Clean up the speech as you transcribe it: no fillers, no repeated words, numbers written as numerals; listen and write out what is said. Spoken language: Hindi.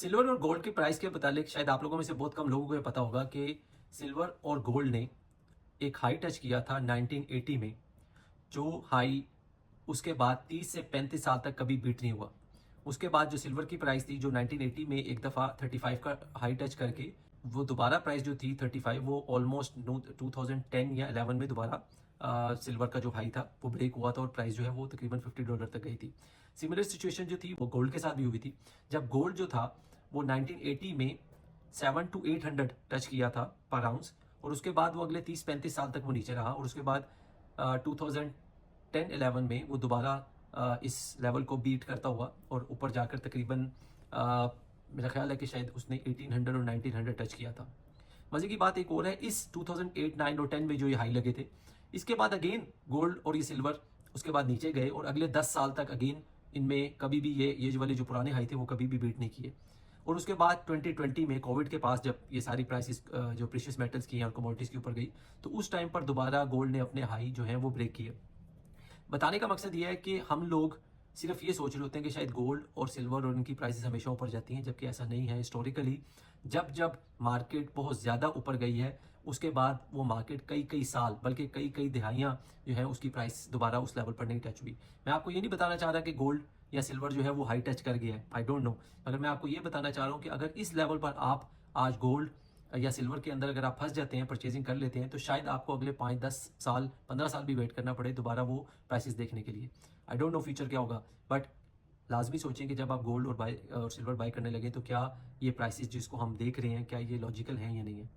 सिल्वर और गोल्ड के प्राइस के मुतालिक शायद आप लोगों में से बहुत कम लोगों को ये पता होगा कि सिल्वर और गोल्ड ने एक हाई टच किया था 1980 में, जो हाई उसके बाद 30 से 35 साल तक कभी बीट नहीं हुआ। उसके बाद जो सिल्वर की प्राइस थी जो 1980 में एक दफ़ा 35 का हाई टच करके वो दोबारा प्राइस जो थी 35, वो ऑलमोस्ट 2010 या 11 में दोबारा सिल्वर का जो हाई था वो ब्रेक हुआ था और प्राइस जो है वो तकरीबन $50 तक गई थी। सिमिलर सिचुएशन जो थी वो गोल्ड के साथ भी हुई थी, जब गोल्ड जो था वो 1980 में 700 to 800 टच किया था पर आउंस, और उसके बाद वो अगले 30-35 साल तक वो नीचे रहा, और उसके बाद 2010-11 में वो दोबारा इस लेवल को बीट करता हुआ और ऊपर जाकर तकरीबन मेरा ख्याल है कि शायद उसने 1800 और 1900 टच किया था। मजे की बात एक और है, इस 2008, 9 और 10 में जो ये हाई लगे थे, इसके बाद अगेन गोल्ड और ये सिल्वर उसके बाद नीचे गए और अगले 10 साल तक अगेन इनमें कभी भी ये वाले जो पुराने हाई थे वो कभी भी बीट नहीं किए। और उसके बाद 2020 में कोविड के पास जब ये सारी प्राइसेस जो प्रीशियस मेटल्स की और कमोडिटीज के ऊपर गई, तो उस टाइम पर दोबारा गोल्ड ने अपने हाई जो है वो ब्रेक किए। बताने का मकसद ये है कि हम लोग सिर्फ ये सोच रहे होते हैं कि शायद गोल्ड और सिल्वर और इनकी प्राइसेस हमेशा ऊपर जाती हैं, जबकि ऐसा नहीं है। हिस्टोरिकली जब जब मार्केट बहुत ज़्यादा ऊपर गई है, उसके बाद वो मार्केट कई कई साल बल्कि कई कई दिहाइयाँ जो है उसकी प्राइस दोबारा उस लेवल पर नहीं टच हुई। मैं आपको ये नहीं बताना चाह रहा कि गोल्ड या सिल्वर जो है वो हाई टच कर गया है, आई डोंट नो, मगर मैं आपको ये बताना चाह रहा हूँ कि अगर इस लेवल पर आप आज गोल्ड या सिल्वर के अंदर अगर आप फंस जाते हैं, परचेजिंग कर लेते हैं, तो शायद आपको अगले 5-10 साल 15 साल भी वेट करना पड़े दोबारा वो प्राइसेस देखने के लिए। आई डोंट नो फ्यूचर क्या होगा, बट लाजमी सोचें कि जब आप गोल्ड और सिल्वर बाय करने लगे तो क्या ये प्राइसेस जिसको हम देख रहे हैं क्या ये लॉजिकल हैं या नहीं है।